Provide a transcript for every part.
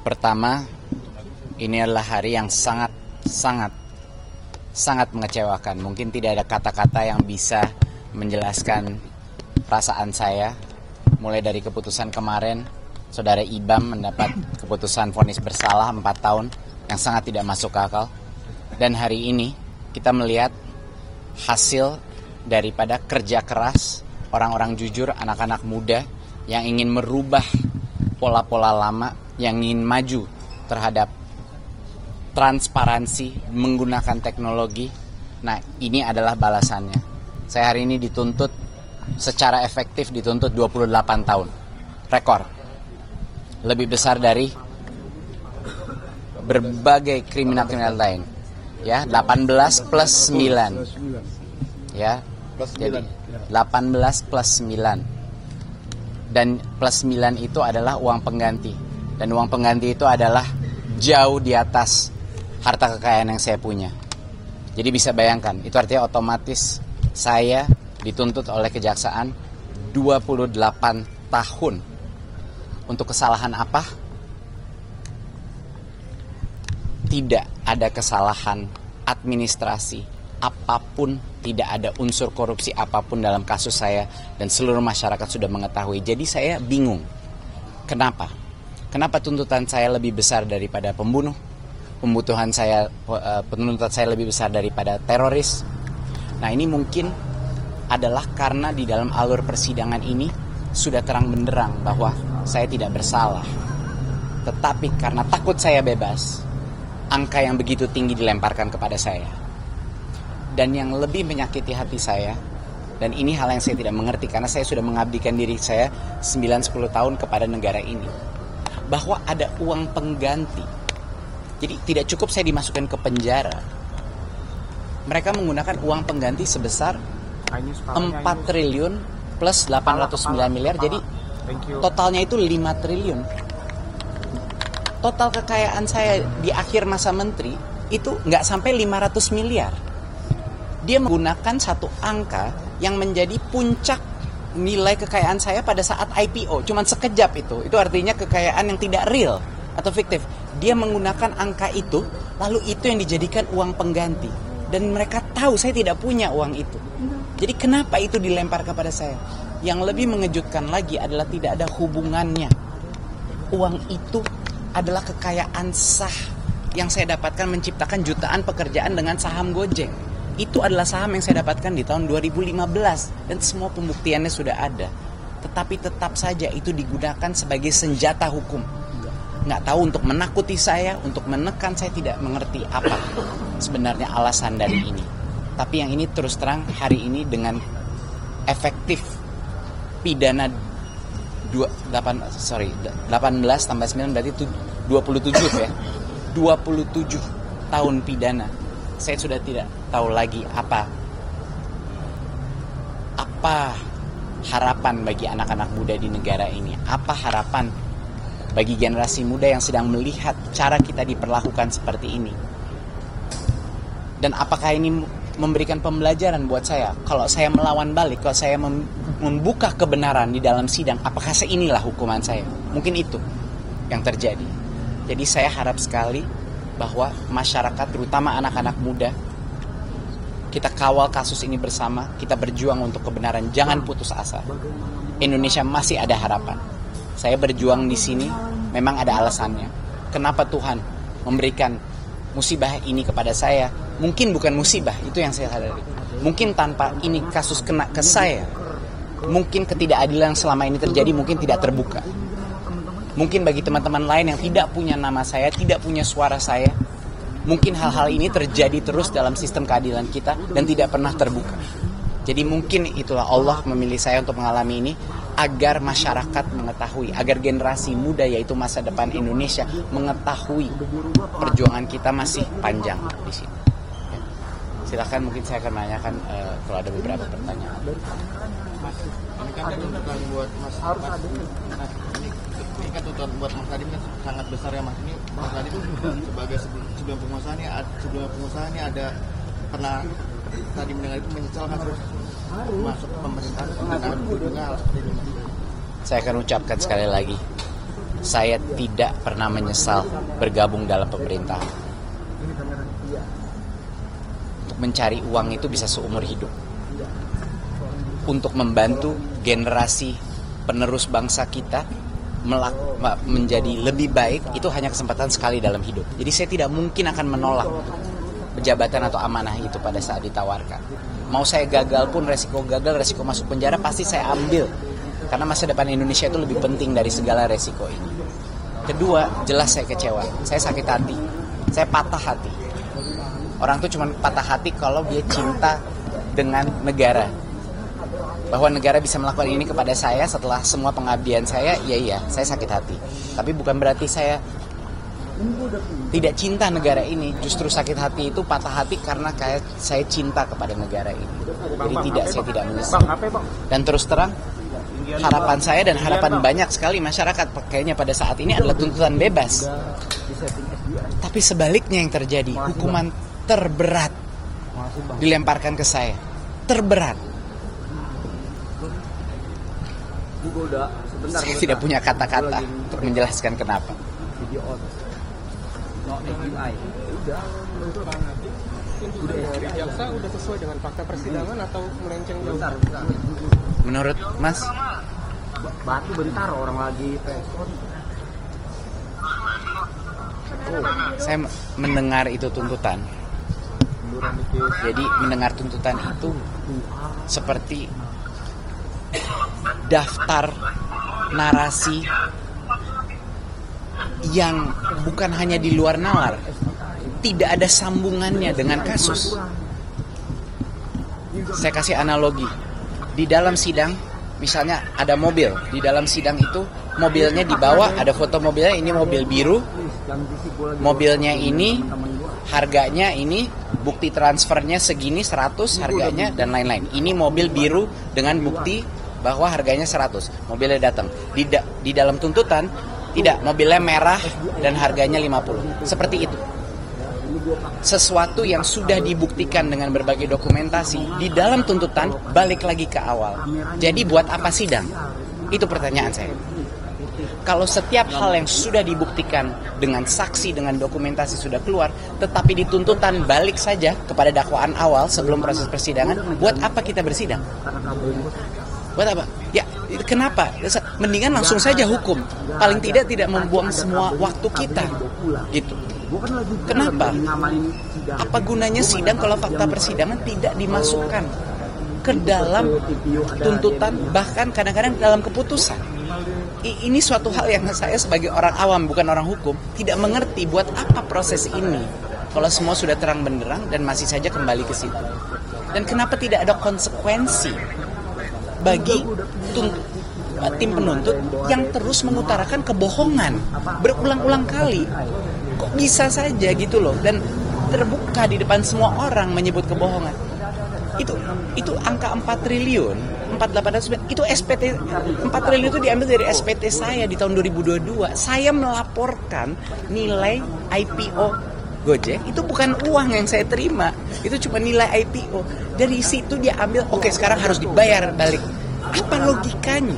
Pertama, ini adalah hari yang sangat mengecewakan. Mungkin tidak ada kata-kata yang bisa menjelaskan perasaan saya. Mulai dari keputusan kemarin, Saudara Ibam mendapat keputusan vonis bersalah 4 tahun yang sangat tidak masuk akal. Dan hari ini kita melihat hasil daripada kerja keras orang-orang jujur, anak-anak muda yang ingin merubah pola-pola lama, yang ingin maju terhadap transparansi menggunakan teknologi. Nah, ini adalah balasannya. Saya hari ini dituntut secara efektif, dituntut 28 tahun. Rekor. Lebih besar dari berbagai kriminal-kriminal lain. Ya, 18 plus 9. Ya. Jadi 18 plus 9. Dan plus 9 itu adalah uang pengganti. Dan uang pengganti itu adalah jauh di atas harta kekayaan yang saya punya. Jadi bisa bayangkan, itu artinya otomatis saya dituntut oleh kejaksaan 28 tahun. Untuk kesalahan apa? Tidak ada kesalahan administrasi apapun, tidak ada unsur korupsi apapun dalam kasus saya, dan seluruh masyarakat sudah mengetahui. Jadi saya bingung. Kenapa? Kenapa tuntutan saya lebih besar daripada pembunuh? Penuntutan saya lebih besar daripada teroris? Nah, ini mungkin adalah karena di dalam alur persidangan ini sudah terang benderang bahwa saya tidak bersalah. Tetapi karena takut saya bebas, angka yang begitu tinggi dilemparkan kepada saya. Dan yang lebih menyakiti hati saya, dan ini hal yang saya tidak mengerti karena saya sudah mengabdikan diri saya 9-10 tahun kepada negara ini, bahwa ada uang pengganti. Jadi tidak cukup saya dimasukkan ke penjara. Mereka menggunakan uang pengganti sebesar 4 triliun plus 809 miliar. Jadi totalnya itu 5 triliun. Total kekayaan saya di akhir masa menteri itu nggak sampai 500 miliar. Dia menggunakan satu angka yang menjadi puncak nilai kekayaan saya pada saat IPO. Cuman sekejap itu. Itu artinya kekayaan yang tidak real atau fiktif. Dia menggunakan angka itu, lalu itu yang dijadikan uang pengganti. Dan mereka tahu saya tidak punya uang itu. Jadi kenapa itu dilempar kepada saya? Yang lebih mengejutkan lagi adalah tidak ada hubungannya. Uang itu adalah kekayaan sah yang saya dapatkan menciptakan jutaan pekerjaan dengan saham Gojek. Itu adalah saham yang saya dapatkan di tahun 2015 dan semua pembuktiannya sudah ada. Tetapi tetap saja itu digunakan sebagai senjata hukum. Nggak tahu untuk menakuti saya, untuk menekan saya, tidak mengerti apa sebenarnya alasan dari ini. Tapi yang ini terus terang hari ini dengan efektif pidana 18 tambah 9 berarti itu 27 ya. 27 tahun pidana. Saya sudah tidak tahu lagi apa harapan bagi anak-anak muda di negara ini. Apa harapan bagi generasi muda yang sedang melihat cara kita diperlakukan seperti ini. Dan apakah ini memberikan pembelajaran buat saya? Kalau saya melawan balik, kalau saya membuka kebenaran di dalam sidang, apakah inilah hukuman saya? Mungkin itu yang terjadi. Jadi saya harap sekali bahwa masyarakat, terutama anak-anak muda, kita kawal kasus ini bersama, kita berjuang untuk kebenaran, jangan putus asa. Indonesia masih ada harapan. Saya berjuang di sini memang ada alasannya. Kenapa Tuhan memberikan musibah ini kepada saya? Mungkin bukan musibah, itu yang saya sadari. Mungkin tanpa ini kasus kena ke saya, mungkin ketidakadilan selama ini terjadi mungkin tidak terbuka. Mungkin bagi teman-teman lain yang tidak punya nama saya, tidak punya suara saya, mungkin hal-hal ini terjadi terus dalam sistem keadilan kita dan tidak pernah terbuka. Jadi mungkin itulah Allah memilih saya untuk mengalami ini agar masyarakat mengetahui, agar generasi muda yaitu masa depan Indonesia mengetahui perjuangan kita masih panjang di sini. Silakan, mungkin saya akan menanyakan kalau ada beberapa pertanyaan. Ini kan tuntutan buat Mas ini kan tuntutan buat Mas Nadiem kan sangat besar ya Mas. Ini Mas Nadiem sebagai sebelum pengusaha ini ada pernah tadi mendengar itu menyesal kan terus masuk pemerintahan hal seperti ini. Saya akan ucapkan sekali lagi, saya tidak pernah menyesal bergabung dalam pemerintahan. Untuk mencari uang itu bisa seumur hidup. Untuk membantu generasi penerus bangsa kita menjadi lebih baik, itu hanya kesempatan sekali dalam hidup. Jadi saya tidak mungkin akan menolak jabatan atau amanah itu pada saat ditawarkan. Mau saya gagal pun, resiko gagal, resiko masuk penjara pasti saya ambil. Karena masa depan Indonesia itu lebih penting dari segala resiko ini. Kedua, jelas saya kecewa. Saya sakit hati. Saya patah hati. Orang tuh cuma patah hati kalau dia cinta dengan negara. Bahwa negara bisa melakukan ini kepada saya setelah semua pengabdian saya, iya, saya sakit hati. Tapi bukan berarti saya tidak cinta negara ini. Justru sakit hati itu patah hati karena saya cinta kepada negara ini. Jadi saya tidak menyesal. Dan terus terang, harapan saya dan harapan banyak sekali masyarakat kayaknya pada saat ini adalah tuntutan bebas. Tapi sebaliknya yang terjadi, hukuman terberat dilemparkan ke saya. Terberat. Saya tidak punya kata-kata untuk menjelaskan kenapa. Jaksa udah sesuai dengan fakta persidangan atau melenceng jauh? Menurut Mas? Batu bentar orang lagi respon. Saya mendengar itu tuntutan. Jadi mendengar tuntutan itu seperti daftar narasi yang bukan hanya di luar nalar, tidak ada sambungannya dengan kasus. Saya kasih analogi. Di dalam sidang, misalnya ada mobil. Di dalam sidang itu, mobilnya dibawa, ada foto mobilnya, ini mobil biru. Mobilnya ini, harganya ini, bukti transfernya segini, 100 harganya, dan lain-lain. Ini mobil biru dengan bukti bahwa harganya 100. Mobilnya datang. Di dalam tuntutan, tidak, mobilnya merah dan harganya 50. Seperti itu. Sesuatu yang sudah dibuktikan dengan berbagai dokumentasi, di dalam tuntutan balik lagi ke awal. Jadi buat apa sidang? Itu pertanyaan saya. Kalau setiap hal yang sudah dibuktikan dengan saksi, dengan dokumentasi sudah keluar, tetapi di tuntutan balik saja kepada dakwaan awal sebelum proses persidangan, buat apa kita bersidang? Buat apa? Ya, kenapa? Mendingan langsung saja hukum. Paling tidak membuang semua waktu kita. Gitu. Kenapa? Apa gunanya sidang kalau fakta persidangan tidak dimasukkan ke dalam tuntutan, bahkan kadang-kadang dalam keputusan? Ini suatu hal yang saya sebagai orang awam, bukan orang hukum, tidak mengerti buat apa proses ini kalau semua sudah terang benderang dan masih saja kembali ke situ. Dan kenapa tidak ada konsekuensi bagi tim penuntut yang terus mengutarakan kebohongan berulang-ulang kali? Kok bisa saja gitu loh, dan terbuka di depan semua orang menyebut kebohongan. Itu angka 4 triliun, 4.800, itu SPT 4 triliun itu diambil dari SPT saya di tahun 2022. Saya melaporkan nilai IPO Gojek, itu bukan uang yang saya terima, itu cuma nilai IPO. Dari situ dia ambil, oke, sekarang harus dibayar balik. Apa logikanya?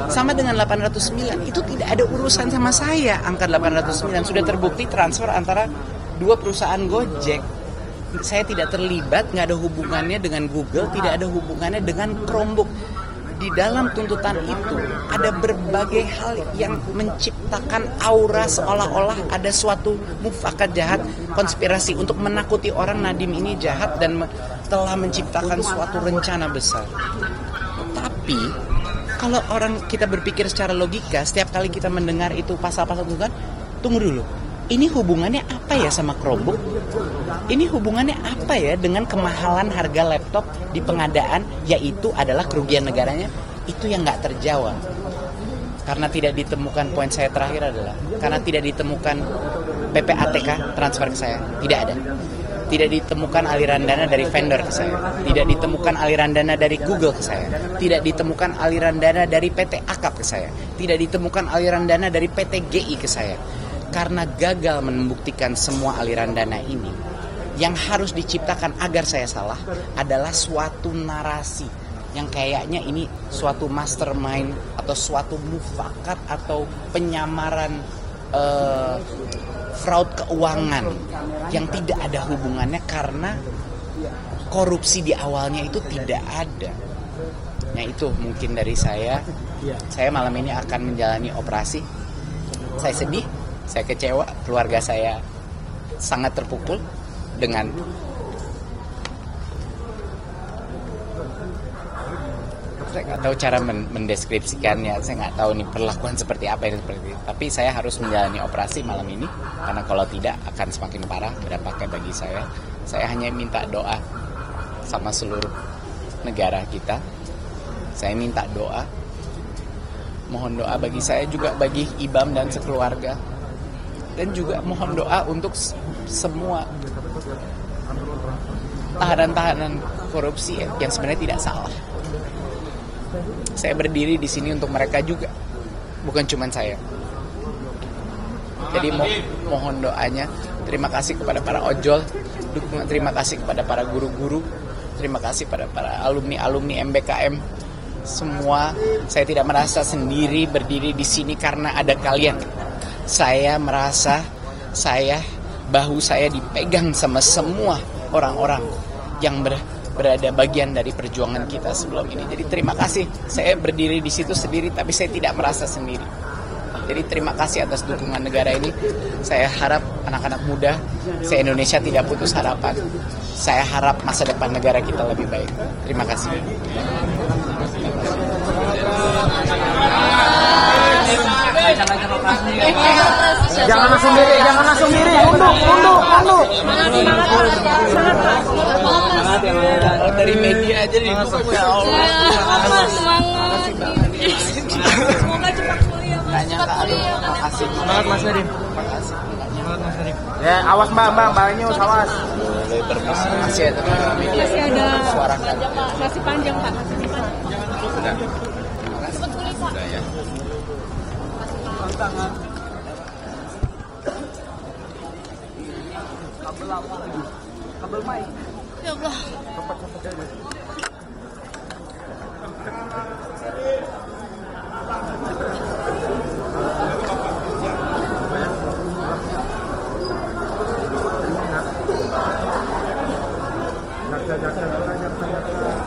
Sama dengan 809, itu tidak ada urusan sama saya. Angka 809 sudah terbukti transfer antara dua perusahaan Gojek. Saya tidak terlibat, nggak ada hubungannya dengan Google, tidak ada hubungannya dengan Chromebook. Di dalam tuntutan itu ada berbagai hal yang menciptakan aura seolah-olah ada suatu mufakat jahat, konspirasi untuk menakuti orang Nadiem ini jahat dan telah menciptakan suatu rencana besar. Tapi kalau orang kita berpikir secara logika, setiap kali kita mendengar itu pasal-pasal tuntutan, tunggu dulu. Ini hubungannya apa ya sama Chromebook? Ini hubungannya apa ya dengan kemahalan harga laptop di pengadaan, yaitu adalah kerugian negaranya? Itu yang nggak terjawab. Karena tidak ditemukan, poin saya terakhir adalah, karena tidak ditemukan PPATK transfer ke saya, tidak ada. Tidak ditemukan aliran dana dari vendor ke saya. Tidak ditemukan aliran dana dari Google ke saya. Tidak ditemukan aliran dana dari PT Akap ke saya. Tidak ditemukan aliran dana dari PT GI ke saya. Karena gagal membuktikan semua aliran dana ini, yang harus diciptakan agar saya salah adalah suatu narasi yang kayaknya ini suatu mastermind atau suatu mufakat atau penyamaran fraud keuangan yang tidak ada hubungannya karena korupsi di awalnya itu tidak ada. Nah itu mungkin dari saya. Saya malam ini akan menjalani operasi. Saya sedih, saya kecewa, keluarga saya sangat terpukul dengan saya nggak tahu cara mendeskripsikannya, saya nggak tahu nih perlakuan seperti apa ini seperti itu. Tapi saya harus menjalani operasi malam ini karena kalau tidak akan semakin parah berdampak bagi saya. Saya hanya minta doa sama seluruh negara kita. Saya minta doa, mohon doa bagi saya juga, bagi Ibam dan sekeluarga, dan juga mohon doa untuk semua tahanan-tahanan korupsi yang sebenarnya tidak salah. Saya berdiri di sini untuk mereka juga, bukan cuma saya. Jadi mohon doanya. Terima kasih kepada para ojol, terima kasih kepada para guru-guru, terima kasih pada para alumni-alumni MBKM. Semua, saya tidak merasa sendiri berdiri di sini karena ada kalian. Saya merasa bahu saya dipegang sama semua orang-orang yang berada bagian dari perjuangan kita sebelum ini. Jadi terima kasih. Saya berdiri di situ sendiri tapi saya tidak merasa sendiri. Jadi terima kasih atas dukungan negara ini. Saya harap anak-anak muda se-Indonesia tidak putus harapan. Saya harap masa depan negara kita lebih baik. Terima kasih. Jangan langsung diri, mundur. Kalau dari media aja nih, ya Allah. Semoga cepat pulih ya, Mas. Cepat pulih ya. Makasih. Semangat Mas Nadiem. Makasih. Ya, awas Mbak Nyus, awas. Boleh bermisi. Masih ada media. Masih ada Suara panjang, Pak. Masih panjang, Pak. Masih panjang. Sudah. Cepat pulih, Pak. Sudah ya. Kabel mic. Ya Allah. Cepat.